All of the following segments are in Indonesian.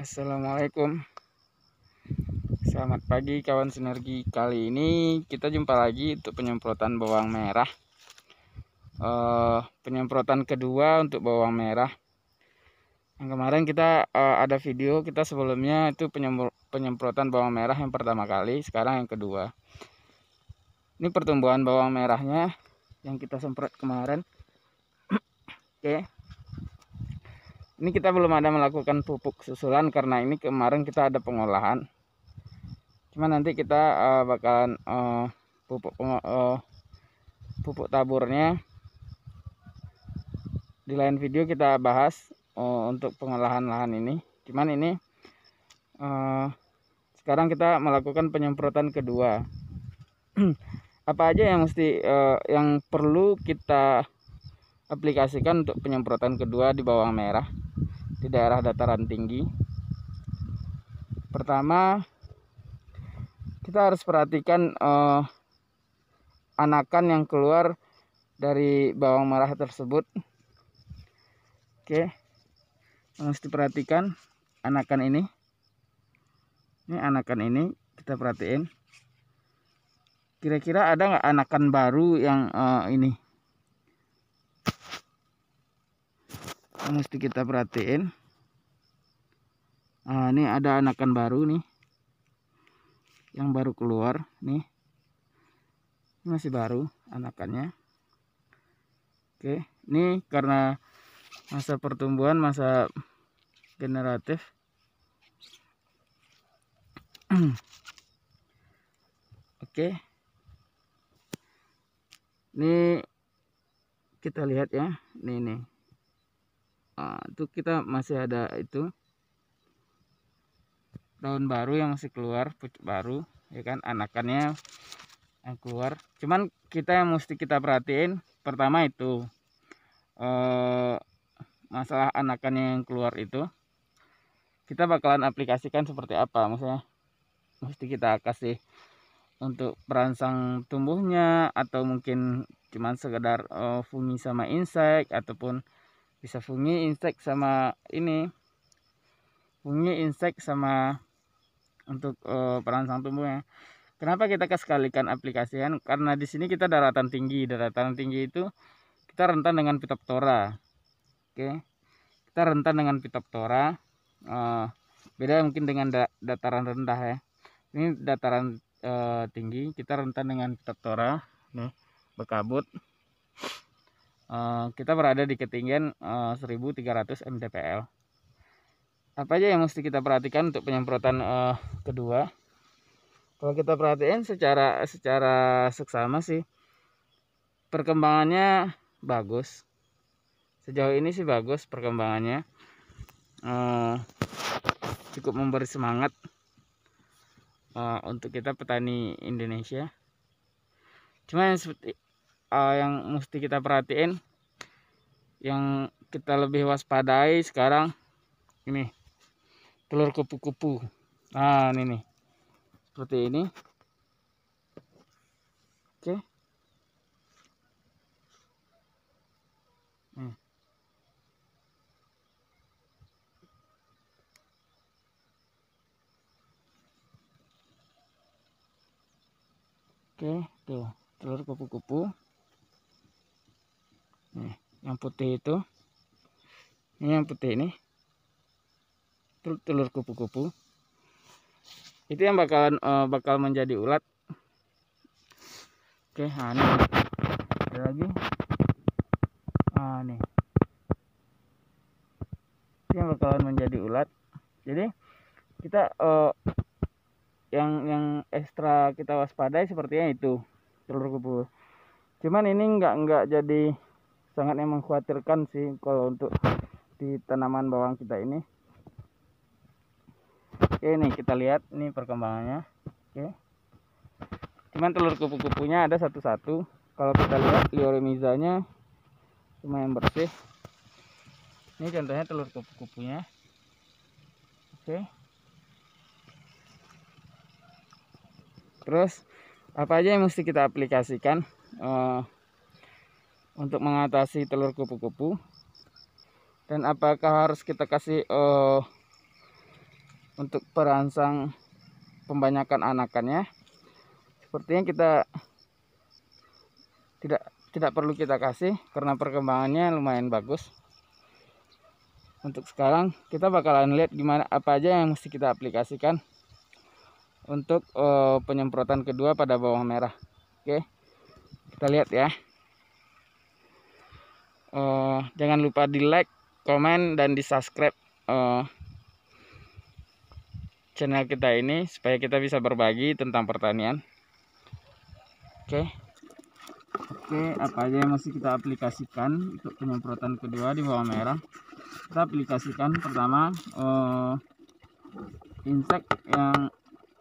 Assalamualaikum, selamat pagi kawan sinergi. Kali ini kita jumpa lagi untuk penyemprotan bawang merah. Penyemprotan kedua untuk bawang merah. Yang kemarin kita ada video kita sebelumnya itu penyemprotan bawang merah yang pertama kali, sekarang yang kedua. Ini pertumbuhan bawang merahnya yang kita semprot kemarin. Oke. Ini kita belum ada melakukan pupuk susulan karena ini kemarin kita ada pengolahan. Cuma nanti kita bakalan pupuk taburnya di lain video kita bahas untuk pengolahan lahan ini. Cuman ini sekarang kita melakukan penyemprotan kedua. Apa aja yang yang perlu kita aplikasikan untuk penyemprotan kedua di bawang merah di daerah dataran tinggi? Pertama, kita harus perhatikan anakan yang keluar dari bawang merah tersebut. Oke, harus diperhatikan anakan ini. Ini anakan ini kita perhatiin. Kira-kira ada nggak anakan baru yang ini? Mesti kita perhatiin. Ini ada anakan baru nih, yang baru keluar nih. Ini masih baru anakannya. Oke, ini karena masa pertumbuhan, masa generatif. Oke, ini kita lihat ya, ini. Itu kita masih ada itu daun baru yang masih keluar, pucuk baru, ya kan, anakannya yang keluar. Cuman kita yang mesti kita perhatiin pertama itu masalah anakannya yang keluar itu kita bakalan aplikasikan seperti apa. Maksudnya mesti kita kasih untuk perangsang tumbuhnya, atau mungkin cuman sekedar fungi sama insek, ataupun bisa fungi insek sama ini, fungi insek sama untuk perangsang tumbuhnya. Kenapa kita sekalikan aplikasikan? Karena di sini kita daratan tinggi. Daratan tinggi itu kita rentan dengan Phytophthora. Oke, kita rentan dengan Phytophthora. Beda mungkin dengan dataran rendah ya. Ini dataran tinggi, kita rentan dengan Phytophthora. Nih, berkabut. Kita berada di ketinggian 1300 mdpl. Apa aja yang mesti kita perhatikan untuk penyemprotan kedua? Kalau kita perhatiin secara seksama sih perkembangannya bagus. Sejauh ini sih bagus perkembangannya. Cukup memberi semangat untuk kita petani Indonesia. Cuma yang mesti kita perhatiin, yang kita lebih waspadai sekarang ini telur kupu-kupu. Nah, ini nih, seperti ini. Oke. Oke, tuh telur kupu-kupu. Nih, yang putih itu. Ini yang putih ini. Telur kupu-kupu. Itu yang bakal menjadi ulat. Oke, nah ini ada lagi. Nih. Itu yang bakalan menjadi ulat. Jadi kita yang ekstra kita waspadai sepertinya itu telur kupu. Cuman ini enggak jadi sangat yang mengkhawatirkan sih kalau untuk di tanaman bawang kita ini. Oke, nih kita lihat ini perkembangannya. Oke. Cuman telur kupu-kupunya ada satu-satu. Kalau kita lihat lioremizanya lumayan bersih. Ini contohnya telur kupu-kupunya. Oke. Terus apa aja yang mesti kita aplikasikan untuk mengatasi telur kupu-kupu, dan apakah harus kita kasih untuk perangsang pembanyakan anakannya, sepertinya kita tidak perlu kita kasih karena perkembangannya lumayan bagus. Untuk sekarang kita bakalan lihat gimana apa aja yang mesti kita aplikasikan untuk penyemprotan kedua pada bawang merah. Oke, kita lihat ya. Jangan lupa di like, komen, dan di subscribe channel kita ini supaya kita bisa berbagi tentang pertanian. Oke, apa aja yang mesti kita aplikasikan untuk penyemprotan kedua di bawang merah? Kita aplikasikan pertama insek yang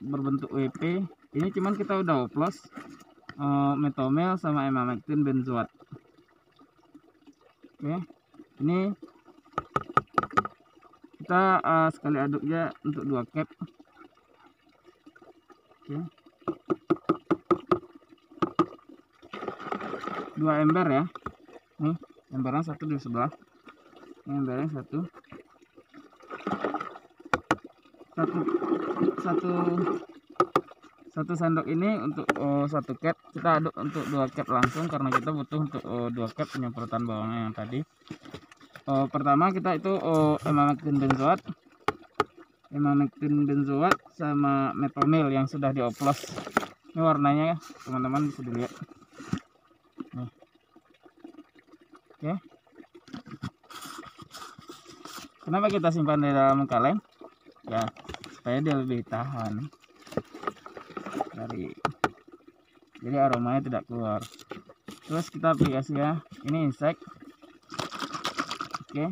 berbentuk WP. Ini cuman kita udah oplos metomel sama emamectin benzoat. Oke, ini kita sekali aduknya untuk 2 cap. Oke, 2 ember ya. Nih embernya 1 di sebelah, ini embernya 1 sendok ini untuk 1 cap. Kita aduk untuk 2 cap langsung karena kita butuh untuk 2 cap penyemprotan bawangnya yang tadi. Pertama kita itu emamectin benzoat sama metomil yang sudah dioplos. Ini warnanya teman-teman bisa dilihat. Nih. Oke. Kenapa kita simpan di dalam kaleng? Ya, supaya dia lebih tahan jadi aromanya tidak keluar. Terus kita aplikasi ya, ini insek. Oke,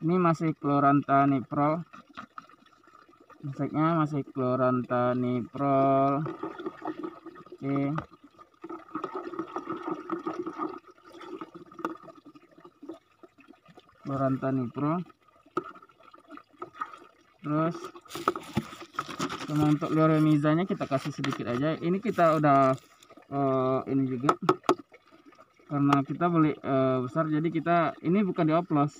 ini masih chlorantaniprol, inseknya masih chlorantaniprol. Oke, chlorantaniprol. Terus sama untuk Loremizanya kita kasih sedikit aja. Ini kita udah ini juga karena kita beli besar, jadi kita ini bukan dioplos.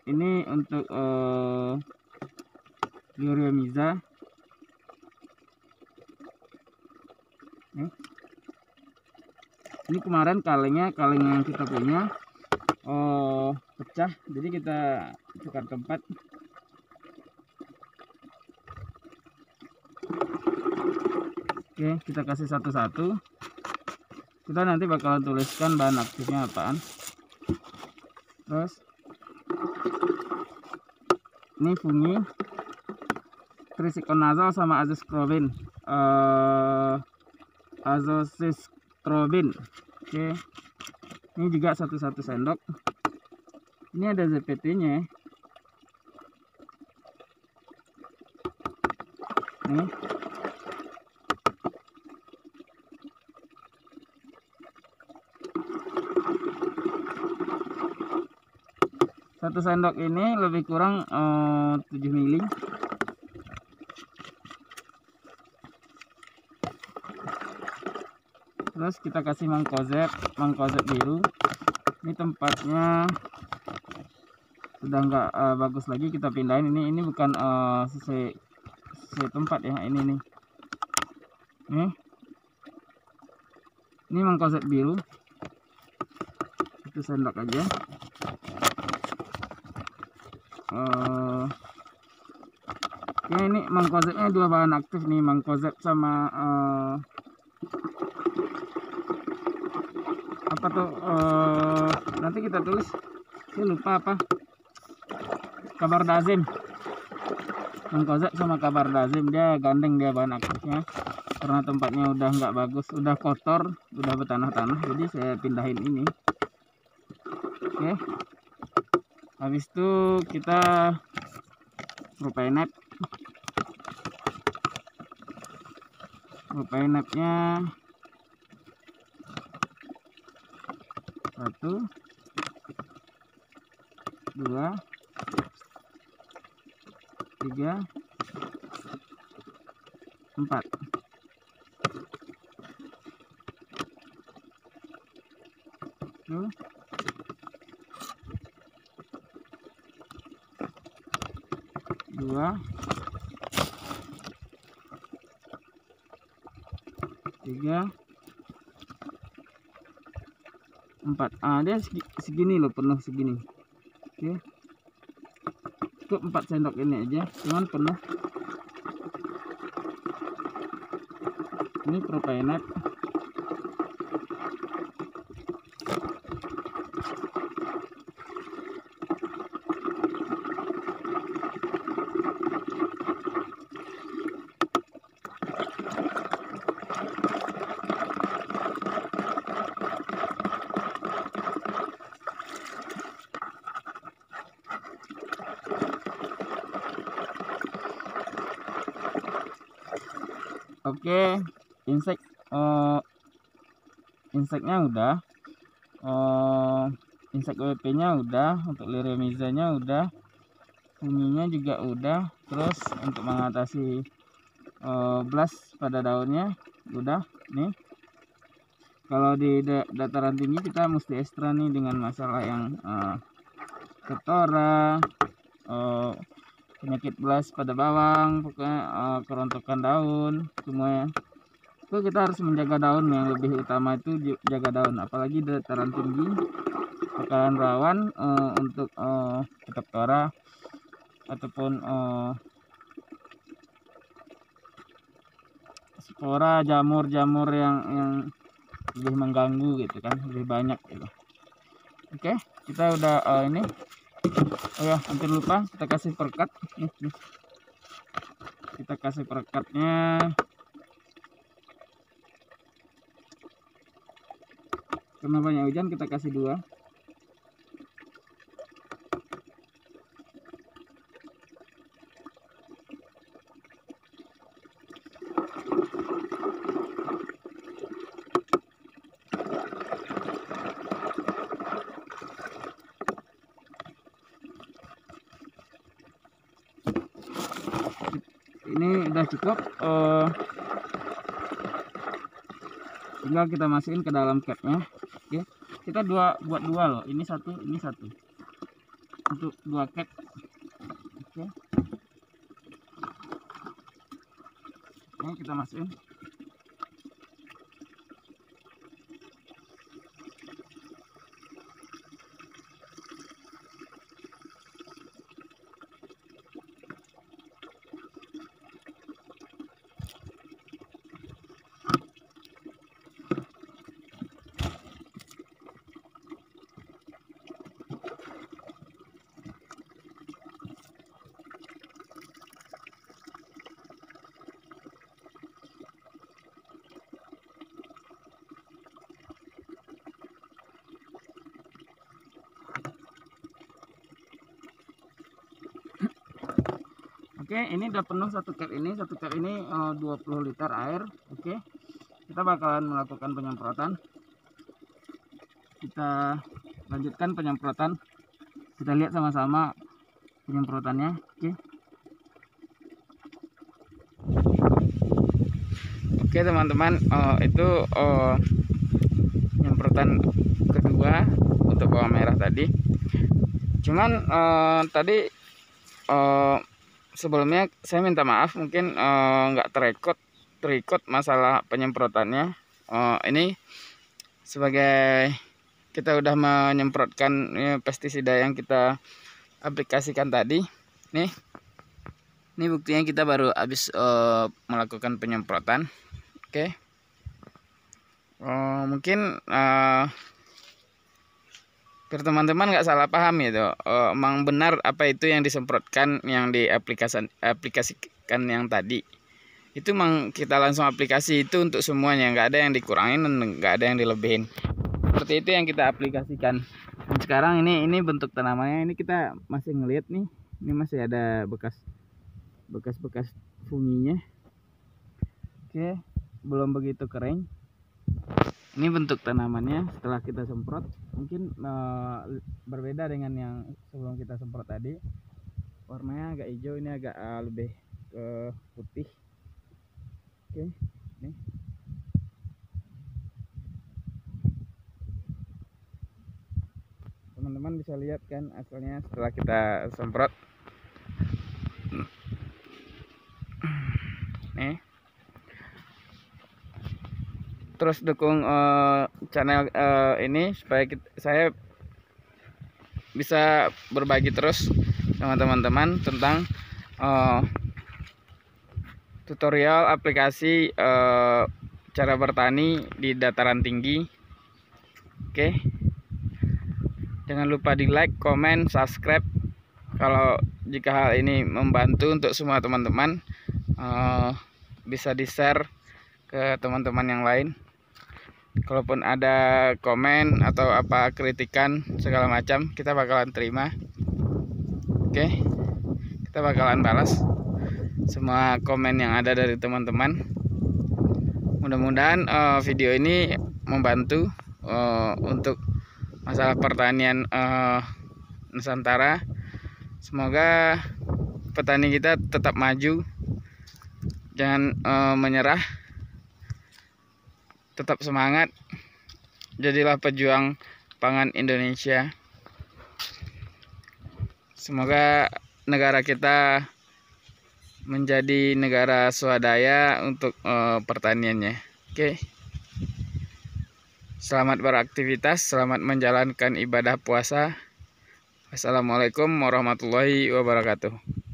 Ini untuk Loremiza. Ini kemarin kaleng yang kita punya pecah, jadi kita tukar tempat. Oke, kita kasih satu-satu. Kita nanti bakalan tuliskan bahan aktifnya apaan. Terus ini fungi, trisikonazol sama azoxystrobin. Oke, ini juga 1 sendok. Ini ada ZPT-nya. Nih. Satu sendok ini lebih kurang 7 mili. Terus kita kasih mangkozeb biru. Ini tempatnya sudah nggak bagus lagi, kita pindahin. Ini bukan sesuai tempat ya. Ini nih. Ini mangkozeb biru. 1 sendok aja. Ya, ini mangkozebnya 2 bahan aktif nih, mangkozeb sama apa tuh nanti kita tulis, saya lupa apa, kabardazim. Mangkozeb sama kabardazim, dia gandeng dia bahan aktifnya karena tempatnya udah nggak bagus, udah kotor, udah bertanah-tanah, jadi saya pindahin ini. Oke, habis itu kita propionate. Propionatnya 1, 2, 3, 4. Tuh. 2, 3, 4. Dia segini loh, penuh segini. Oke, cukup 4 sendok ini aja, cuman penuh. Ini propionat. Oke, inseknya udah, insek WP nya udah, untuk liremizanya udah, funginya juga udah, terus untuk mengatasi blast pada daunnya udah. Nih, kalau di dataran tinggi kita mesti ekstra nih dengan masalah yang ketora, penyakit blast pada bawang, pokoknya kerontokan daun semuanya. Itu kita harus menjaga daun, yang lebih utama itu jaga daun, apalagi dataran tinggi bakalan rawan untuk ketora ataupun spora, jamur-jamur yang lebih mengganggu gitu kan, lebih banyak gitu. Oke, kita udah ini. Oh ya, hampir lupa, kita kasih perekat nih. Kita kasih perekatnya. Karena banyak hujan, kita kasih 2. Ini udah cukup, tinggal kita masukin ke dalam capnya. Oke, kita buat 2 loh, ini satu untuk 2 cap. Oke, ini kita masukin. Oke, ini udah penuh satu cap ini. 20 liter air. Oke, kita bakalan melakukan penyemprotan. Kita lanjutkan penyemprotan. Kita lihat sama-sama penyemprotannya. Oke teman-teman, itu penyemprotan kedua untuk bawang merah tadi. Cuman tadi sebelumnya saya minta maaf, mungkin nggak terikut masalah penyemprotannya. Ini sebagai kita udah menyemprotkan pestisida yang kita aplikasikan tadi. Nih, ini buktinya kita baru habis melakukan penyemprotan. Oke, mungkin biar teman-teman nggak salah paham gitu, emang benar apa itu yang disemprotkan, yang diaplikasikan yang tadi itu emang kita langsung aplikasi itu untuk semuanya, nggak ada yang dikurangin dan nggak ada yang dilebihin. Seperti itu yang kita aplikasikan. Dan sekarang ini bentuk tanamannya, ini kita masih ngelihat nih, ini masih ada bekas funginya. Oke, belum begitu kering. Ini bentuk tanamannya setelah kita semprot, mungkin berbeda dengan yang sebelum kita semprot tadi. Warnanya agak hijau, ini agak lebih ke putih. Oke, nih. Teman-teman bisa lihat kan hasilnya setelah kita semprot. Nih. Terus dukung channel ini supaya saya bisa berbagi terus sama teman-teman tentang tutorial aplikasi cara bertani di dataran tinggi. Oke, jangan lupa di like, komen, subscribe kalau jika hal ini membantu untuk semua teman-teman. Bisa di share ke teman-teman yang lain. Kalaupun ada komen atau apa kritikan segala macam, kita bakalan terima. Oke, kita bakalan balas semua komen yang ada dari teman-teman. Mudah-mudahan video ini membantu untuk masalah pertanian Nusantara. Semoga petani kita tetap maju, jangan menyerah, tetap semangat, jadilah pejuang pangan Indonesia. Semoga negara kita menjadi negara swadaya untuk pertaniannya. Oke. Selamat beraktivitas, selamat menjalankan ibadah puasa. Assalamualaikum warahmatullahi wabarakatuh.